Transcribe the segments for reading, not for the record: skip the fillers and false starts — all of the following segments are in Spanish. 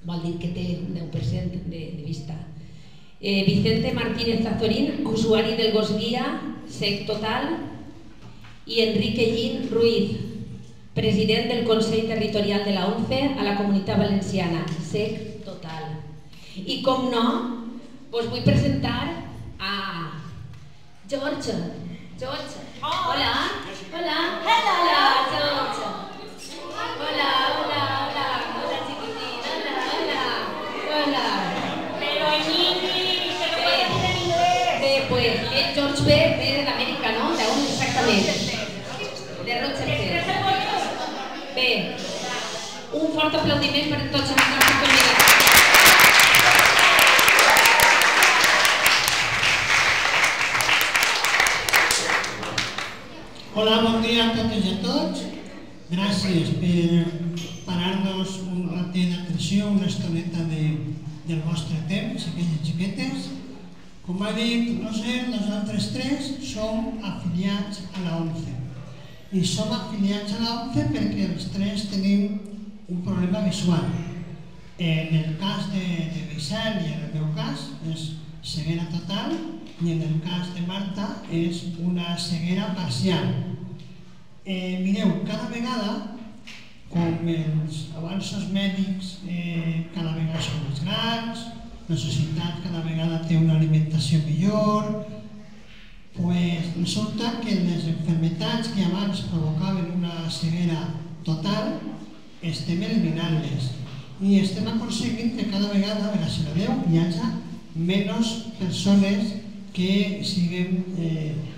vol dir que té un 10% de vista. Vicente Martínez Azorín, usuari del gos guia, cec total, i Enrique Gin Ruiz, president del Consell Territorial de la ONCE a la Comunitat Valenciana, cec total. I com no, us vull presentar a George. George. Hola. Hola. Hola, George. Hola, hola, hola. Hola, chiquitín. Hola, hola. Hola. Pero en inglés, que no puede decir en inglés. Bé, pues, George ve de l'Amèrica, no? D'on exactament? De Rochester. Bé, un fort aplaudiment per tots els nostres convidats. Hola, bon dia a totes i a tots. Gràcies per parar-nos un ratet d'atenció, una estoneta del vostre temps, xiquets i xiquetes. Com ha dit Roser, nosaltres tres som afiliats a la ONCE. I som afiliats a la ONCE perquè els tres tenim un problema visual. En el cas de Vicent i en el meu cas és ceguera total i en el cas de Marta és una ceguera parcial. Mireu, cada vegada, com els avanços mèdics cada vegada són més grans, la societat cada vegada té una alimentació millor, resulta que les malalties que abans provocaven una ceguera total estem eliminant-les i estem aconseguint que cada vegada, gràcies a Déu, hi hagi menys persones que siguin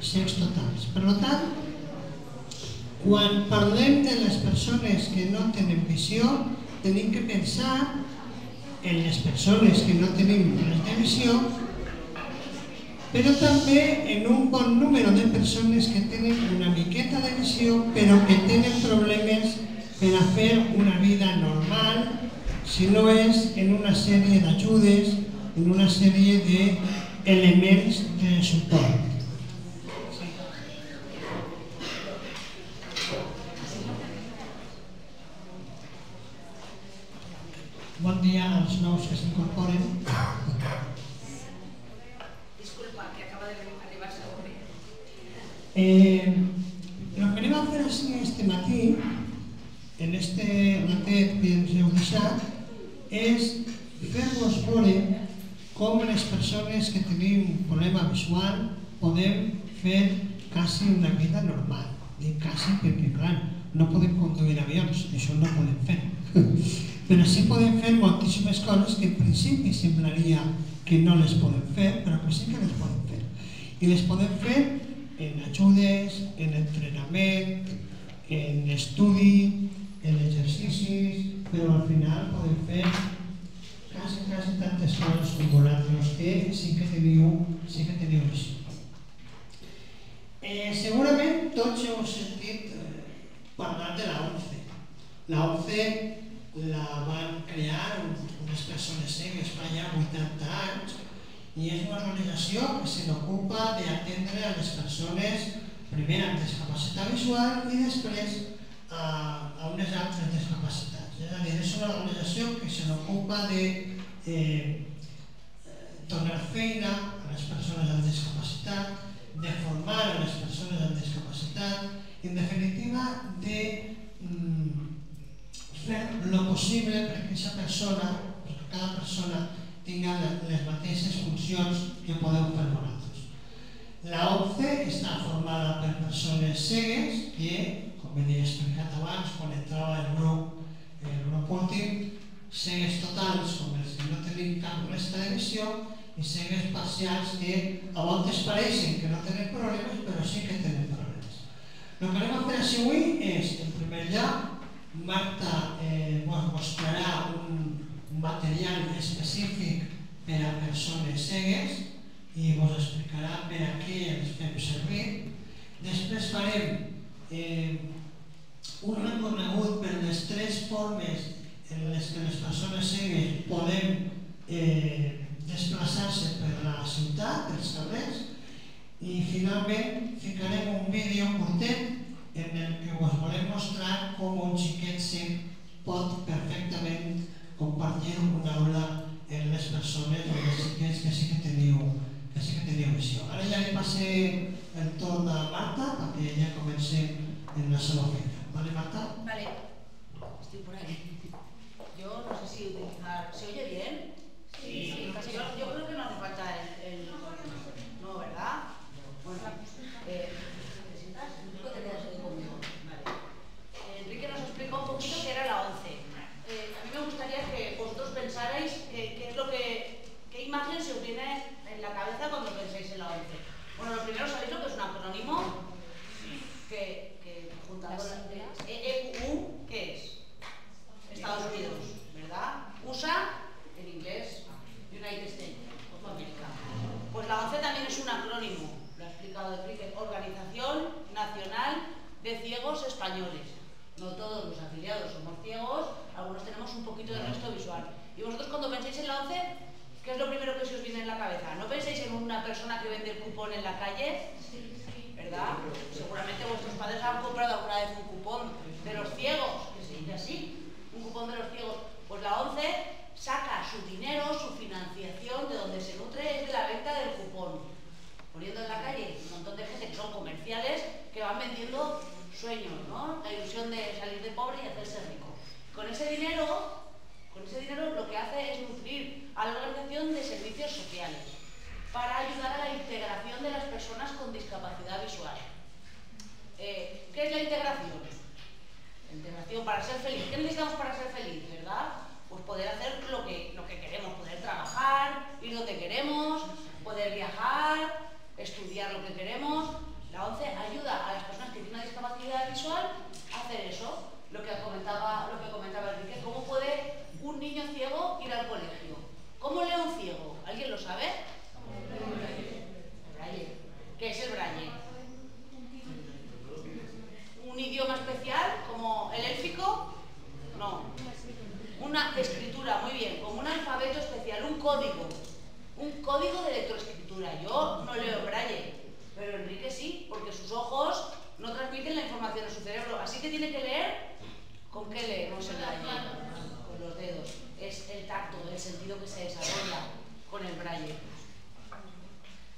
cecs totals. Per tant, quan parlem de les persones que no tenen visió, tenim que pensar en les persones que no tenim problemes de visió, però també en un bon número de persones que tenen una miqueta de visió però que tenen problemes per a fer una vida normal, si no és en una sèrie d'ajudes, en una sèrie d'elements de suport. Bon dia als nous que s'incorporen. Disculpa, que acaba de arribar segon. El que anem a fer este matí, en este ratet que ens heu deixat, és fer-vos veure com les persones que tenim un problema visual podem fer quasi una vida normal. Dic quasi perquè, clar, no podem conduir avions, això no podem fer. Però sí podem fer moltíssimes coses que en principi semblaria que no les podem fer, però que sí que les podem fer. I les podem fer en ajudes, en entrenament, en estudi, en exercicis, però al final podem fer quasi tantes coses com vosaltres que sí que teniu visió. Segurament tots heu sentit parlar de la ONCE. La ONCE la van crear unes persones cegues fa ja 80 anys i és una organització que se n'ocupa d'atendre a les persones primer amb discapacitat visual i després a unes altres discapacitats. És a dir, és una organització que se n'ocupa de donar feina a les persones amb discapacitat, de formar a les persones amb discapacitat i, en definitiva, de fer el possible perquè cada persona tingui les mateixes funcions que podeu fer vosaltres. La ONCE està formada per persones cegues que, com he explicat abans, quan entrava el grup últim, cegues totals, com els que no tenim cap resta de visió, i cegues parcials que a voltes pareixen que no tenen problemes, però sí que tenen problemes. El que anem a fer avui és, en primer lloc, Marta vos mostrarà un material específic per a persones cegues i vos explicarà per a què els fem servir. Després farem un recorregut per les tres formes en les que les persones cegues podem desplaçar-se per la ciutat, pels carrers, i finalment ficarem un vídeo curtet en el que us volem mostrar com un xiquet cec pot perfectament, com compartir una aula en les persones que sí que teniu visió. Ara ja li passé el torn a Marta perquè ella comenci en la seva feina. ¿Vale, Marta? Vale, estoy por aquí. Yo no sé si utilizar... ¿Se oye bien? Sí, casi. Yo creo que no hace falta el... No, ¿verdad? Bueno, ¿te sientas? Enrique, te quedas ahí conmigo. Vale. Enrique nos explicó un poquito qué era la ONCE. A mí me gustaría que vosotros pensarais qué es lo que... ¿Qué imagen se os viene en la cabeza cuando pensáis en la ONCE? Bueno, lo primero, ¿sabéis lo que es un acrónimo? Que juntando las EEU, ¿qué es? Estados Unidos, ¿verdad? USA, en inglés, United States of America. Pues la ONCE también es un acrónimo, lo ha explicado Enrique, Organización Nacional de Ciegos Españoles. No todos los afiliados somos ciegos, algunos tenemos un poquito de resto visual. Y vosotros cuando pensáis en la ONCE, ¿qué es lo primero que se os viene en la cabeza? ¿No pensáis en una persona que vende el cupón en la calle? ¿Verdad? Seguramente vuestros padres han comprado alguna vez un cupón de los ciegos, que se dice así, un cupón de los ciegos. Pues la ONCE saca su dinero, su financiación, de donde se nutre es de la venta del cupón, poniendo en la calle un montón de gente que son comerciales que van vendiendo sueños, ¿no? La ilusión de salir de pobre y hacerse rico. Con ese dinero lo que hace es nutrir a la organización de servicios sociales para ayudar a la integración de las personas con discapacidad visual. ¿Qué es la integración? La integración para ser feliz. ¿Qué necesitamos para ser feliz, verdad? Pues poder hacer lo que queremos, poder trabajar, ir donde queremos, poder viajar, estudiar lo que queremos. La ONCE ayuda a las personas que tienen una discapacidad visual a hacer eso, lo que comentaba Enrique. ¿Cómo puede un niño ciego ir al colegio? ¿Cómo lee un ciego? ¿Alguien lo sabe? El braille. ¿Qué es el braille? ¿Un idioma especial como el élfico? No. Una escritura, muy bien, como un alfabeto especial, un código de lectoescritura. Yo no leo en braille, pero Enrique sí, porque sus ojos no transmiten la información a su cerebro, así que tiene que leer. ¿Con qué leemos el braille? Con los dedos. Es el tacto, el sentido que se desarrolla con el braille.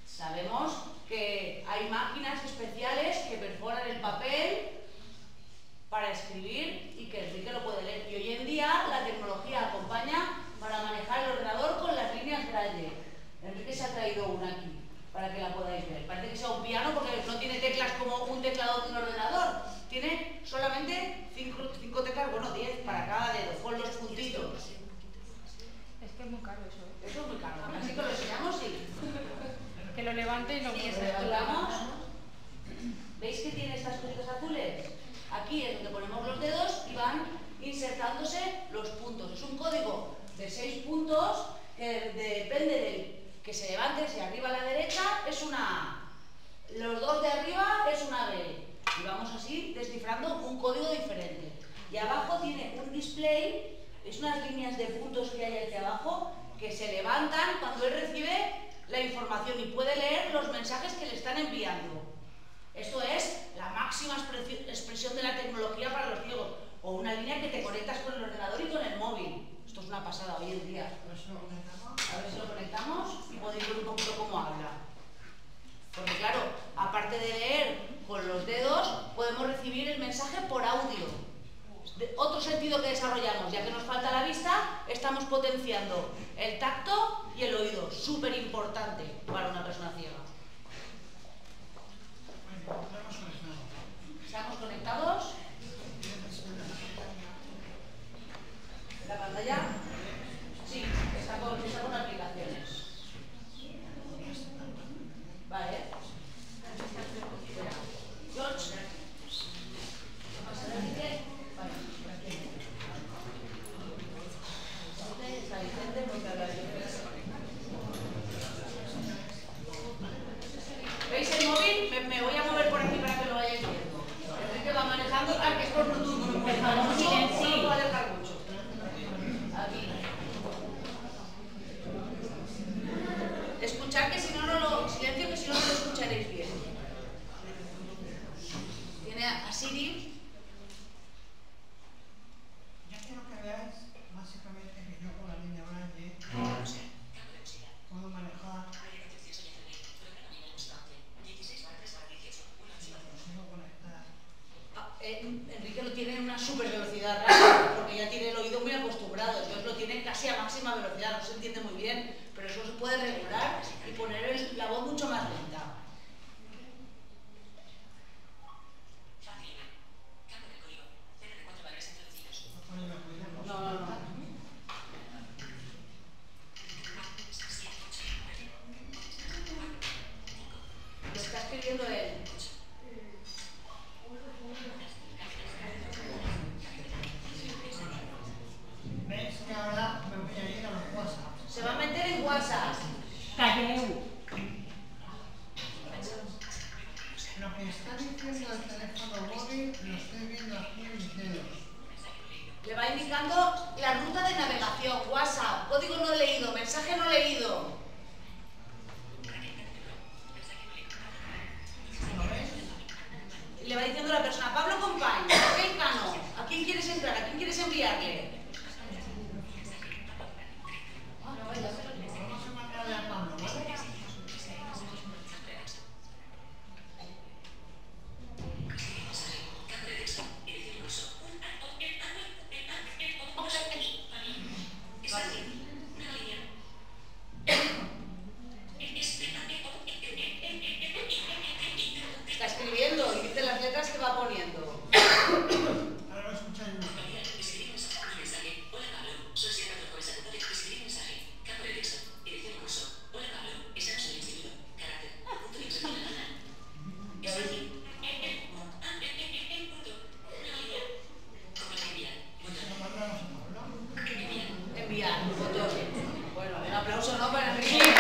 Sabemos que hay máquinas especiales que perforan el papel para escribir y que Enrique lo puede leer. Y hoy en día la tecnología acompaña para manejar el ordenador con las líneas braille. Enrique se ha traído una aquí para que la podáis ver. Parece que sea un piano porque no tiene teclas como un teclado de un ordenador. Tiene solamente 5 teclas, bueno, 10 para cada dedo, con los puntitos. Es que es muy caro eso. Eso es muy caro. Así que lo enseñamos, sí. Que lo levante y lo Sí, levantamos. ¿Veis que tiene estas cositas azules? Aquí es donde ponemos los dedos y van insertándose los puntos. Es un código de 6 puntos que depende del que se levante. Si arriba a la derecha es una A, los dos de arriba es una B. Y vamos así descifrando un código diferente. Y abajo tiene un display, es unas líneas de puntos que hay aquí abajo que se levantan cuando él recibe la información y puede leer los mensajes que le están enviando. Esto es la máxima expresión de la tecnología para los ciegos. O una línea que te conectas con el ordenador y con el móvil. Esto es una pasada hoy en día. A ver si lo conectamos y podéis ver un poquito cómo habla. Porque claro, aparte de leer con los dedos, podemos recibir el mensaje por audio. Otro sentido que desarrollamos, ya que nos falta la vista, estamos potenciando el tacto y el oído. Súper importante para una persona ciega. ¿Estamos conectados? ¿La pantalla? Sí, está con aplicaciones. Vale. George. Vale. Está Vicente porque habla de... ¿Veis el móvil? Me voy a mover por aquí para que lo vayáis viendo. Enrique va manejando. Ah, que es por Bluetooth. Por favor, silencio. No lo puedo alejar mucho. Aquí. Escuchad que si no, silencio, que si no, no lo escucharéis bien. Tiene a Siri. Yo quiero que veáis básicamente que yo casi a máxima velocidad, no se entiende muy bien, pero eso se puede regular y poner la voz mucho más lenta. No. Lo está escribiendo él. ¿Ves que ahora me voy a ir a los WhatsApp? Se va a meter en WhatsApp. Calleu. Lo que está diciendo el teléfono móvil lo estoy viendo aquí en mis dedos. Le va indicando la ruta de navegación, WhatsApp, código no leído, mensaje no leído. ¿Lo ves? Y le va diciendo a la persona, Pablo Compañ, ok, Cano, ¿a quién quieres entrar? ¿A quién quieres enviarle? Vamos a mandarle a Pablo, ¿vale? Está escribiendo y dice las letras que va poniendo. Ahora lo escucháis mejor. Enviar, botón. Bueno, un aplauso, ¿no? Para Enrique.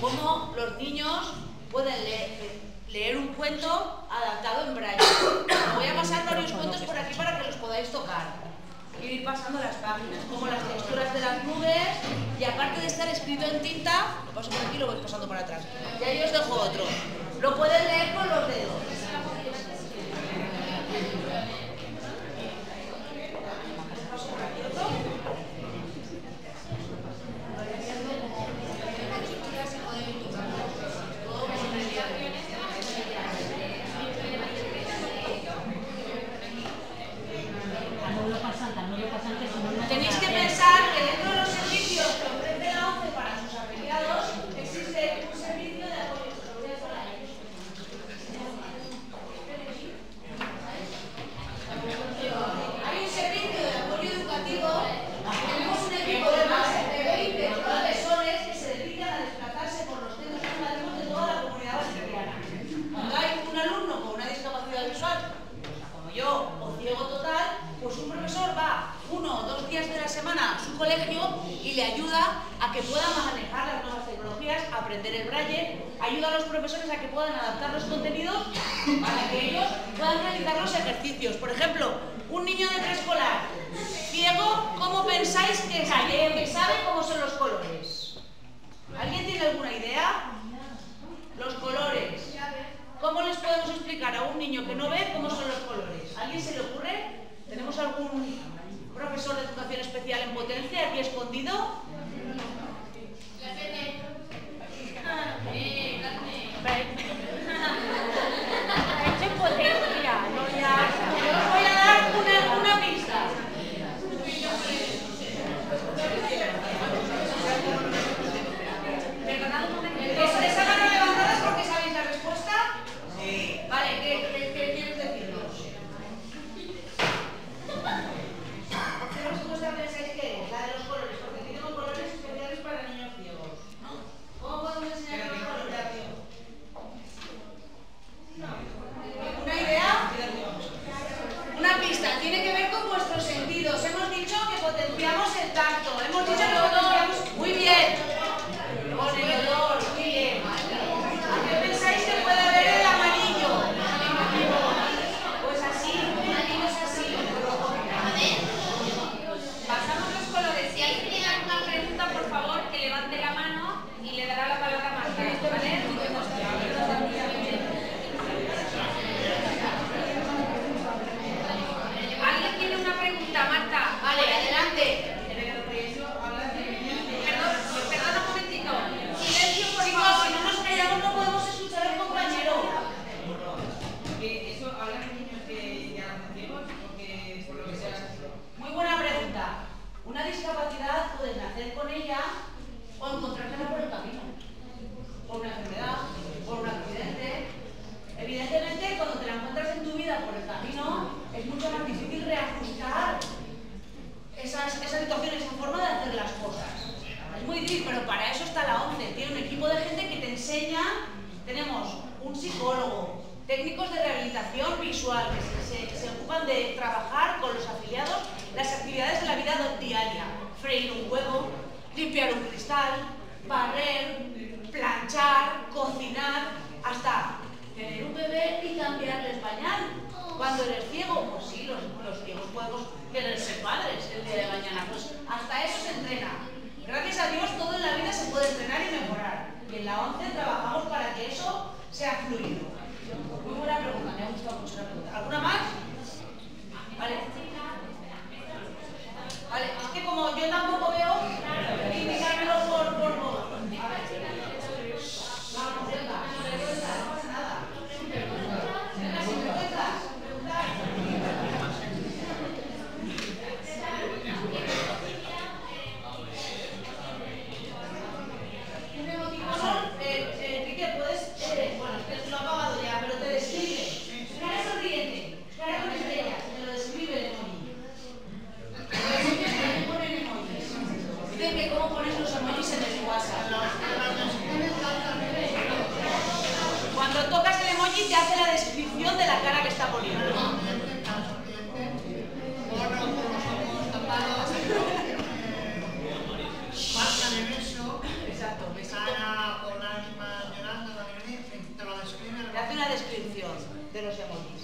Cómo los niños pueden leer un cuento adaptado en braille. Voy a pasar varios cuentos por aquí para que los podáis tocar. Y ir pasando las páginas, como las texturas de las nubes, y aparte de estar escrito en tinta, lo paso por aquí y lo voy pasando para atrás. Y ahí os dejo otro. Lo pueden leer con los dedos. Tenéis que pensar que dentro de los servicios que ofrece la ONCE para sus afiliados existe un servicio de apoyo. Hay un servicio de apoyo educativo. Tenemos un equipo de más de 20 profesores que se dedican a desplazarse por los centros educativos de toda la comunidad valenciana. Cuando hay un alumno con una discapacidad visual, como yo, o ciego total, pues un profesor va 1 o 2 días de la semana a su colegio y le ayuda a que pueda manejar las nuevas tecnologías, aprender el braille, ayuda a los profesores a que puedan adaptar los contenidos para que ellos puedan realizar los ejercicios. Por ejemplo, un niño de preescolar ciego, ¿cómo pensáis que sabe cómo son los colores? ¿Alguien tiene alguna idea? Los colores. ¿Cómo les podemos explicar a un niño que no ve cómo son los colores? ¿A alguien se le ocurre? ¿Tenemos algún profesor de educación especial en potencia aquí escondido? Hecho en potencia, no ya. Yo os voy a dar una pista. Perdonad un momento. ¿Esa mano levantada es porque sabéis la respuesta? Sí. Vale, ¿qué quieres decirnos? ¿Qué respuesta pensáis que es? La de los colores, porque aquí tengo colores especiales para niños ciegos. ¿Cómo podemos enseñar los colores? ¿Una idea? Una pista. Tiene que ver con vuestros sentidos. Hemos dicho que potenciamos el tacto. Hemos dicho que potenciamos... Muy bien. Con el olor. Muy bien. ¿A qué pensáis que puede haber el amarillo? Pues así. Amarillo es así. Pasamos los colores. Si alguien tiene alguna pregunta, por favor, que levante la mano y le dará la palabra más tarde, ¿vale? pregunta, Marta. Vale, adelante. Perdona un momentito. Silencio, por Chicos, favor. si no nos callamos no podemos escuchar al compañero. Eso habla de niños que ya nacen ciegos porque por lo que sea. Muy buena pregunta. Una discapacidad puedes nacer con ella o encontrártela por el camino. Por una enfermedad, por un accidente. Evidentemente, cuando te la encuentras en tu vida por el camino, es mucho más difícil reajustar esa situación, esa forma de hacer las cosas. Es muy difícil, pero para eso está la ONCE. Tiene un equipo de gente que te enseña. Tenemos un psicólogo, técnicos de rehabilitación visual que se ocupan de trabajar con los afiliados las actividades de la vida diaria. Freír un huevo, limpiar un cristal, barrer, planchar, cocinar, hasta tener un bebé y cambiarle el pañal. Cuando eres ciego, pues sí, los ciegos podemos querer ser padres el día de mañana. Pues hasta eso se entrena. Gracias a Dios todo en la vida se puede entrenar y mejorar. Y en la ONCE trabajamos para que eso sea fluido. Muy buena pregunta, me ha gustado mucho la pregunta. ¿Alguna más? Vale. Vale, es que como yo tampoco veo, indicármelo por voz. A ver. Vamos, venga, no pasa nada. Venga, si me cuentas, preguntar. Un emoticono, Enrique, puedes, bueno, es que lo ha apagado ya, pero te describe. Cara sonriente, cara con estrellas, me lo describe el emoji. Los niños también ponen emojis. Dicen que cómo pones los emojis en el WhatsApp. Cuando tocas el emoji te hace la descripción de la cara que está poniendo. Marca de beso, Exacto, besito. cara con lágrimas llorando, te lo describe. Te hace una descripción de los emojis.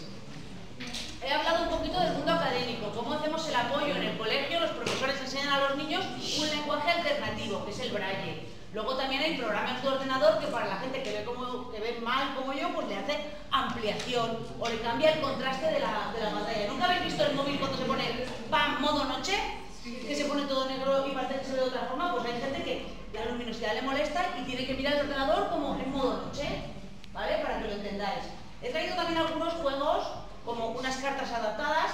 He hablado un poquito del mundo académico, cómo hacemos el apoyo en el colegio, los profesores enseñan a los niños un lenguaje alternativo, que es el braille. Luego también hay programas de ordenador que para la gente que ve mal como yo, pues le hace ampliación o le cambia el contraste de la pantalla. ¿Nunca habéis visto el móvil cuando se pone ¡pam! Modo noche? Que se pone todo negro y parece que se ve de otra forma. Pues hay gente que la luminosidad le molesta y tiene que mirar el ordenador como en modo noche, ¿vale? Para que lo entendáis. He traído también algunos juegos, como unas cartas adaptadas,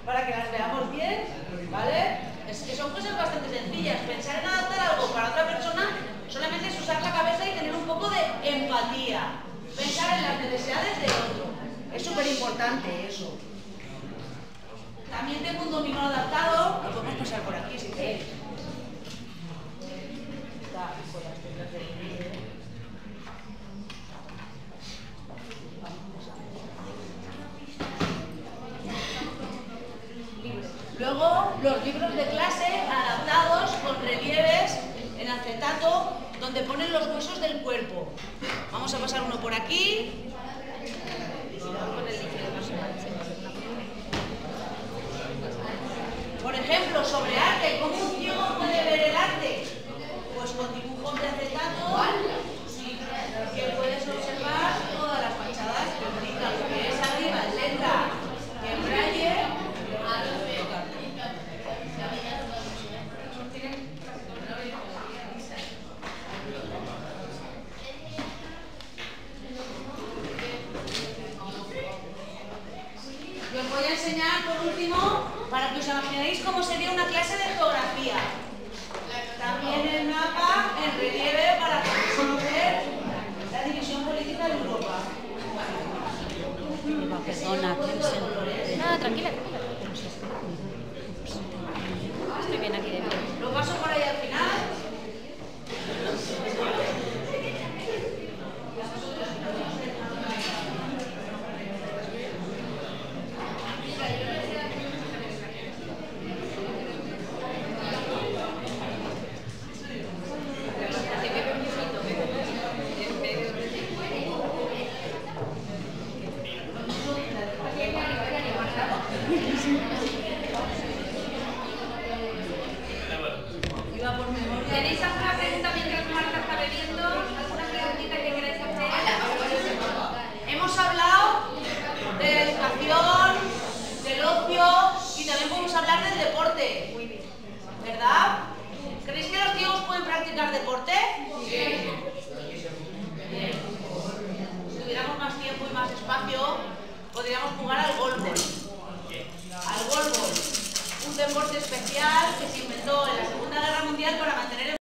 para que las veamos bien, ¿vale? Es que son cosas bastante sencillas. Pensar en adaptar algo para otra persona solamente es usar la cabeza y tener un poco de empatía. Pensar en las necesidades del otro. Es súper importante eso. También tengo un dominó adaptado. Lo podemos pasar por aquí si queréis. Está por las teclas del vídeo. Luego, los libros de clase adaptados con relieves en acetato donde ponen los huesos del cuerpo. Vamos a pasar uno por aquí. Por ejemplo, sobre arte, ¿cómo un ciego puede ver el arte? Pues con dibujos de acetato, sí, que puedes observar todas las fachadas que indican lo que es arriba en letra y en braille. Y os voy a enseñar por último, para que os imaginéis cómo sería una clase de geografía. También el mapa en relieve para conocer la división política de Europa. Perdona, nada, tranquila. Estoy bien aquí dentro. Lo paso por ahí al final. ¿Tenéis alguna pregunta mientras Marta está bebiendo? ¿Alguna preguntita que queráis hacer? Hemos hablado de la educación, del ocio, tiempo y más espacio, podríamos jugar al golbol. Al golbol, un deporte especial que se inventó en la Segunda Guerra Mundial para mantener el